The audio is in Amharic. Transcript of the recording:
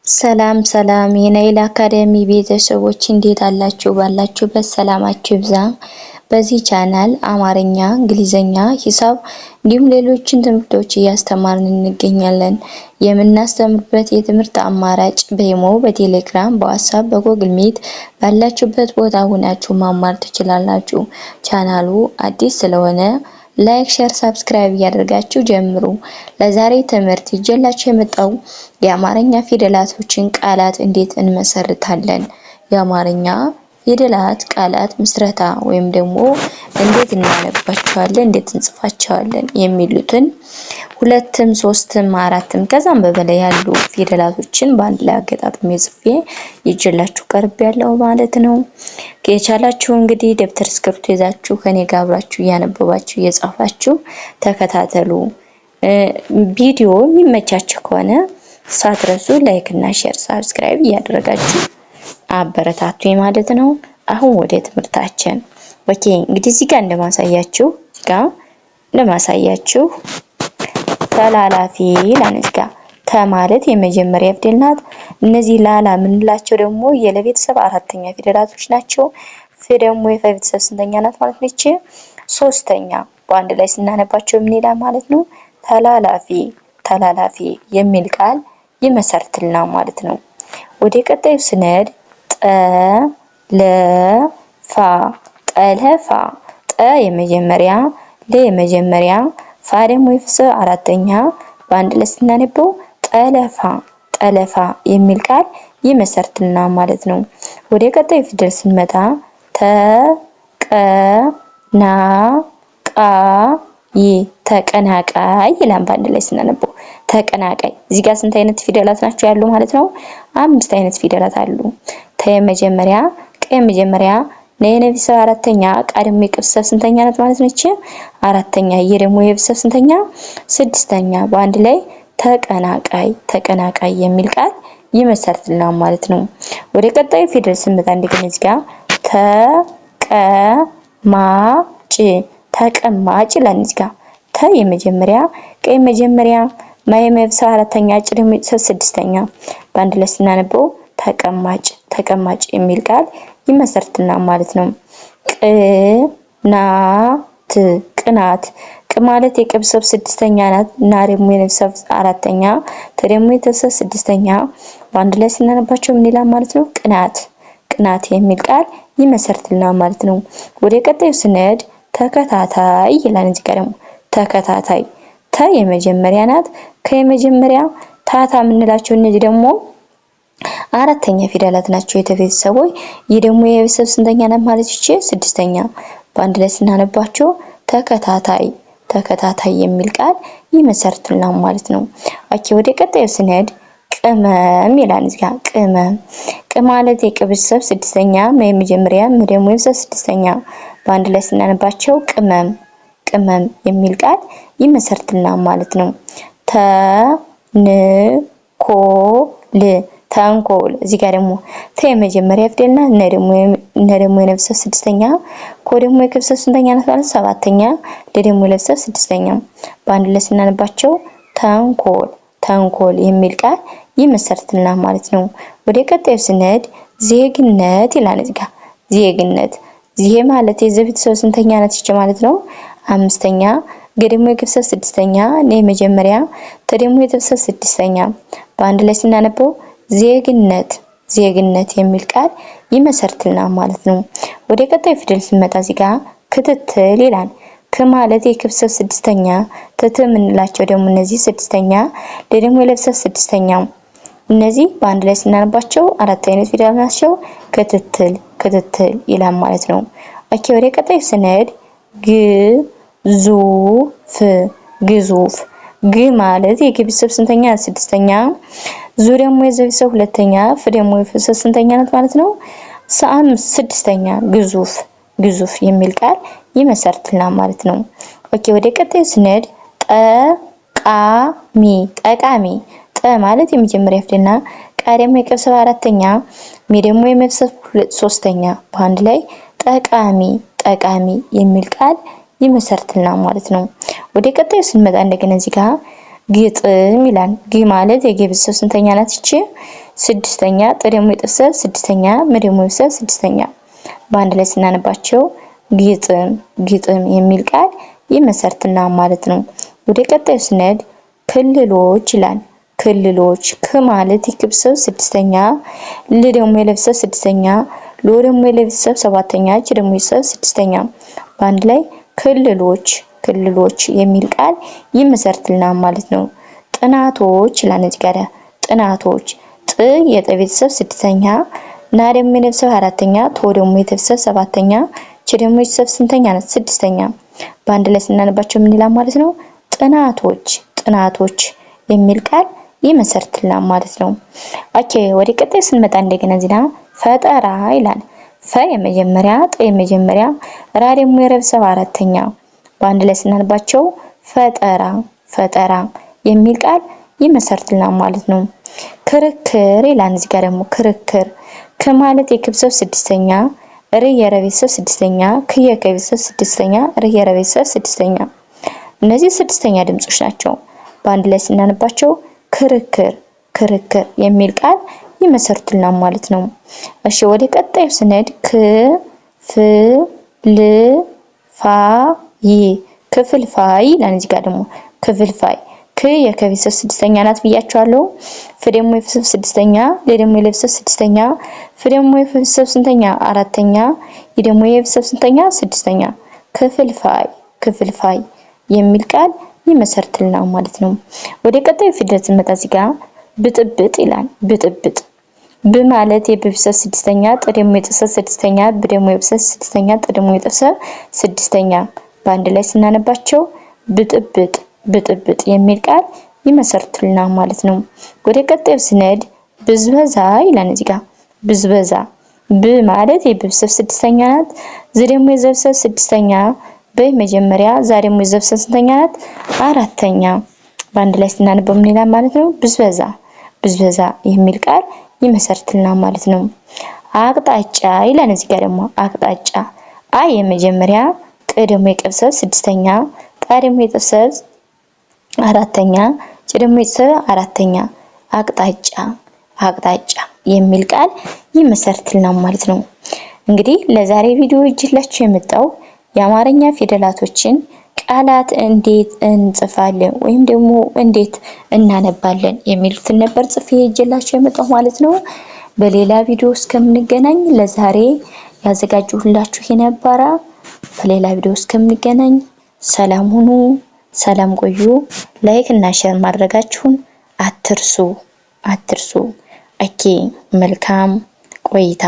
ሰላም ሰላም የናይል አካዳሚ ቤተሰቦች እንዴት አላችሁ? ባላችሁበት ሰላማችሁ ይብዛ። በዚህ ቻናል አማርኛ፣ እንግሊዘኛ፣ ሂሳብ እንዲሁም ሌሎችን ትምህርቶች እያስተማርን እንገኛለን። የምናስተምርበት የትምህርት አማራጭ በኢሞ፣ በቴሌግራም፣ በዋትስአፕ፣ በጎግል ሚት ባላችሁበት ቦታ ሆናችሁ መማር ትችላላችሁ። ቻናሉ አዲስ ስለሆነ ላይክ ሼር ሰብስክራይብ እያደረጋችሁ ጀምሩ። ለዛሬ ትምህርት ይዤላችሁ የመጣው የአማርኛ ፊደላቶችን ቃላት እንዴት እንመሰርታለን፣ የአማርኛ ፊደላት ቃላት ምስረታ ወይም ደግሞ እንዴት እናነባቸዋለን፣ እንዴት እንጽፋቸዋለን የሚሉትን ሁለትም ሶስትም አራትም ከዛም በበላይ ያሉ ፊደላቶችን በአንድ ላይ አገጣጥሜ ጽፌ ይዤላችሁ ቀርቤያለሁ ማለት ነው። ከቻላችሁ እንግዲህ ደብተር እስክሪብቶ ይዛችሁ ከኔ ጋር አብራችሁ እያነበባችሁ እየጻፋችሁ ተከታተሉ። ቪዲዮ የሚመቻችሁ ከሆነ ሳትረሱ ላይክ እና ሼር ሰብስክራይብ እያደረጋችሁ አበረታቱኝ ማለት ነው። አሁን ወደ ትምህርታችን ኦኬ። እንግዲህ እዚህ ጋር እንደማሳያችሁ ተላላፊ ይላል። እዚህ ጋር ተ ማለት የመጀመሪያ ፊደል ናት። እነዚህ ላላ የምንላቸው ደግሞ የለቤተሰብ አራተኛ ፊደላቶች ናቸው። ፍ ደግሞ የፈቤተሰብ ስንተኛ ናት ማለት ነች? ሶስተኛ። በአንድ ላይ ስናነባቸው ምን ይላል ማለት ነው? ተላላፊ ተላላፊ የሚል ቃል ይመሰርትልናል ማለት ነው። ወደ ቀጣዩ ስንሄድ ጠለፋ ጠለፋ ጠ የመጀመሪያ፣ ለ የመጀመሪያ፣ ፋ ደግሞ የቤተሰብ አራተኛ በአንድ ላይ ስናነበው ጠለፋ ጠለፋ የሚል ቃል ይመሰርትልናል ማለት ነው። ወደ ቀጣዩ ፊደል ስንመጣ ተቀናቃይ ተቀናቃይ ይላል። በአንድ ላይ ስናነበው ተቀናቃይ። እዚህ ጋር ስንት አይነት ፊደላት ናቸው ያሉ ማለት ነው? 5 አይነት ፊደላት አሉ። ተ የመጀመሪያ፣ ቀ የመጀመሪያ፣ ነ የቤተሰብ አራተኛ፣ ቃ ደግሞ የቤተሰብ ስንተኛ ናት ማለት ነች? አራተኛ። የ ደግሞ የቤተሰብ ስንተኛ? ስድስተኛ። በአንድ ላይ ተቀናቃይ ተቀናቃይ የሚል ቃል ይመሰርትልናል ማለት ነው። ወደ ቀጣዩ ፊደል ስንመጣ እንደገና እዚህ ጋር ተቀማጭ ተቀማጭ ይላል። እዚህ ጋር ተ የመጀመሪያ፣ ቀ የመጀመሪያ፣ ማ የቤተሰብ አራተኛ፣ ጭ ደግሞ የቤተሰብ ስድስተኛ በአንድ ላይ ስናነበው ተቀማጭ ተቀማጭ የሚል ቃል ይመሰርትልናል ማለት ነው። ቅናት ቅናት ቅ ማለት የቤተሰብ ስድስተኛ ናት እና ደግሞ የቤተሰብ አራተኛ፣ ተ ደግሞ የቤተሰብ ስድስተኛ በአንድ ላይ ስናነባቸው ምን ይላል ማለት ነው? ቅናት ቅናት የሚል ቃል ይመሰርትልናል ማለት ነው። ወደ ቀጣዩ ስንሄድ ተከታታይ ይላል። እዚህ ጋር ደግሞ ተከታታይ ተ የመጀመሪያ ናት፣ ከየመጀመሪያ ታታ የምንላቸው እነዚህ ደግሞ አራተኛ ፊደላት ናቸው የተቤተሰቦች። ይህ ደግሞ የቤተሰብ ስንተኛ ናት ማለት ይቺ? ስድስተኛ። በአንድ ላይ ስናነባቸው ተከታታይ ተከታታይ የሚል ቃል ይመሰርትልናል ማለት ነው። ኦኬ። ወደ ቀጣዩ ስንሄድ ቅመም ይላል። እዚህ ጋር ቅመም ቅ ማለት የቤተሰብ ስድስተኛ፣ ማ የመጀመሪያ፣ ም ደግሞ የቤተሰብ ስድስተኛ በአንድ ላይ ስናነባቸው ቅመም ቅመም የሚል ቃል ይመሰርትልናል ማለት ነው። ተንኮል ተንኮል እዚህ ጋር ደግሞ ተ የመጀመሪያ ፊደልና እነ ደግሞ የቤተሰብ ስድስተኛ፣ ኮ ደግሞ የቤተሰብ ስንተኛ ናት ማለት? ሰባተኛ፣ ለ ደግሞ የቤተሰብ ስድስተኛ በአንድ ላይ ስናነባቸው ተንኮል ተንኮል የሚል ቃል ይመሰርትልናል ማለት ነው። ወደ ቀጣዩ ስንሄድ ዜግነት ይላል። እዚህ ጋር ዜግነት ዜ ማለት የቤተሰብ ስንተኛ ናት ይቺ ማለት ነው? አምስተኛ። ገ ደግሞ የቤተሰብ ስድስተኛ፣ ነ የመጀመሪያ፣ ተ ደግሞ የቤተሰብ ስድስተኛ በአንድ ላይ ስናነበው ዜግነት ዜግነት የሚል ቃል ይመሰርትልናል ማለት ነው። ወደ ቀጣዩ ፊደል ስንመጣ እዚህ ጋር ክትትል ይላል። ክ ማለት የቤተሰብ ስድስተኛ፣ ትት የምንላቸው ደግሞ እነዚህ ስድስተኛ፣ ለ ደግሞ የቤተሰብ ስድስተኛ እነዚህ በአንድ ላይ ስናነባቸው 4 አይነት ፊደል ናቸው። ክትትል ክትትል ይላል ማለት ነው። ኦኬ። ወደ ቀጣዩ ስንሄድ ግዙፍ ግዙፍ ግ ማለት የቤተሰብ ስንተኛ? ስድስተኛ። ዙ ደግሞ የቤተሰብ ሁለተኛ፣ ፍ ደግሞ የቤተሰብ ስንተኛ ናት ማለት ነው? ስድስተኛ። ግዙፍ ግዙፍ የሚል ቃል ይመሰርትልናል ማለት ነው። ኦኬ። ወደ ቀጣዩ ስንሄድ ጠቃሚ ጠቃሚ ጠ ማለት የመጀመሪያ ፊደልና፣ ቃ ደግሞ የቤተሰብ አራተኛ፣ ሚ ደግሞ የቤተሰብ ሶስተኛ በአንድ ላይ ጠቃሚ ጠቃሚ የሚል ቃል ይመሰርትልናል ማለት ነው። ወደ ቀጣዩ ስንመጣ እንደገና እዚህ ጋር ግጥም ይላል። ግ ማለት የገ ቤተሰብ ስንተኛ ናት? እቺ ስድስተኛ። ጥ ደግሞ የጠሰብ ስድስተኛ፣ ም ደግሞ የሰብ ስድስተኛ። በአንድ ላይ ስናነባቸው ግጥም ግጥም የሚል ቃል ይመሰርትና ማለት ነው። ወደ ቀጣዩ ስንሄድ ክልሎች ይላል። ክልሎች ክ ማለት የክብሰብ ስድስተኛ፣ ል ደግሞ የለብሰብ ስድስተኛ፣ ሎ ደግሞ የለብሰብ ሰባተኛ፣ ች ደግሞ የሰብ ስድስተኛ። በአንድ ላይ ክልሎች ክልሎች የሚል ቃል ይመሰርትልናል ማለት ነው። ጥናቶች ይላል እዚህ ጋር ጥናቶች ጥ የጠ ቤተሰብ ስድስተኛ፣ ና ደግሞ የነብሰብ አራተኛ፣ ቶ ደግሞ የተሰብ ሰባተኛ፣ ች ደግሞ የሰብ ስንተኛ ናት? ስድስተኛ። በአንድ ላይ ስናነባቸው ምን ይላል ማለት ነው? ጥናቶች ጥናቶች የሚል ቃል ይመሰርትልናል ማለት ነው። ኦኬ ወደ ቀጣይ ስንመጣ እንደገና እዚህ ጋር ፈጠራ ይላል። ፈ የመጀመሪያ፣ ጠ የመጀመሪያ፣ ራ ደግሞ የረብሰብ አራተኛ። በአንድ ላይ ስናነባቸው ፈጠራ ፈጠራ የሚል ቃል ይመሰርትልናል ማለት ነው። ክርክር ይላል እዚህ ጋር ደግሞ ክርክር ክ ማለት የክብሰብ ስድስተኛ፣ ር የረቤተሰብ ስድስተኛ፣ ክ የከቤተሰብ ስድስተኛ፣ ር የረቤተሰብ ስድስተኛ። እነዚህ ስድስተኛ ድምጾች ናቸው። በአንድ ላይ ስናነባቸው ክርክር ክርክር የሚል ቃል ይመሰርትልናል ማለት ነው። እሺ ወደ ቀጣዩ ስንሄድ ክ ፍ ል ፋ ይ ክፍልፋይ ይላል እዚህ ጋር ደግሞ ክፍልፋይ ክ የከቤተሰብ ስድስተኛ ናት ብያቸዋለሁ። ፍ ደግሞ የቤተሰብ ስድስተኛ፣ ለ ደግሞ የለቤተሰብ ስድስተኛ፣ ፍ ደግሞ የቤተሰብ ስንተኛ? አራተኛ፣ ይ ደግሞ የቤተሰብ ስንተኛ? ስድስተኛ። ክፍልፋይ ክፍልፋይ የሚል ቃል ይመሰርትልናል ማለት ነው። ወደ ቀጣዩ ፊደል ስንመጣ እዚህ ጋር ብጥብጥ ይላል። ብጥብጥ ብ ማለት የቤተሰብ ስድስተኛ፣ ጥ ደግሞ የጠሰብ ስድስተኛ፣ ብ ደግሞ የቤተሰብ ስድስተኛ፣ ጥ ደግሞ የጠሰብ ስድስተኛ። በአንድ ላይ ስናነባቸው ብጥብጥ ብጥብጥ የሚል ቃል ይመሰርትልናል ማለት ነው። ወደ ቀጣዩ ስንሄድ ብዝበዛ ይላል እዚህ ጋር ብዝበዛ ብ ማለት የቤተሰብ ስድስተኛ ናት፣ ዝ ደግሞ የዘብሰብ ስድስተኛ፣ በመጀመሪያ ዛ ደግሞ የዘብሰብ ስንተኛ ናት? አራተኛ። በአንድ ላይ ስናነበው ምን ይላል ማለት ነው? ብዝበዛ ብዝበዛ የሚል ቃል ይመሰርትልናል ማለት ነው። አቅጣጫ ይላል እዚህ ጋር ደግሞ አቅጣጫ አ የመጀመሪያ፣ ቅ ደግሞ የቀብሰብ ስድስተኛ፣ ጣ ደግሞ የጠሰብ አራተኛ፣ ጭ ደግሞ የጠሰብ አራተኛ። አቅጣጫ አቅጣጫ የሚል ቃል ይመሰርትልናል ማለት ነው። እንግዲህ ለዛሬ ቪዲዮ ይዤላችሁ የመጣው የአማርኛ ፊደላቶችን ቃላት እንዴት እንጽፋለን ወይም ደግሞ እንዴት እናነባለን የሚሉትን ነበር ጽፌ ይዤላችሁ የመጣው ማለት ነው። በሌላ ቪዲዮ እስከምንገናኝ ለዛሬ ያዘጋጁላችሁ የነበረ በሌላ ቪዲዮ እስከምንገናኝ ሰላም ሁኑ፣ ሰላም ቆዩ። ላይክ እና ሼር ማድረጋችሁን አትርሱ። ኦኬ መልካም ቆይታ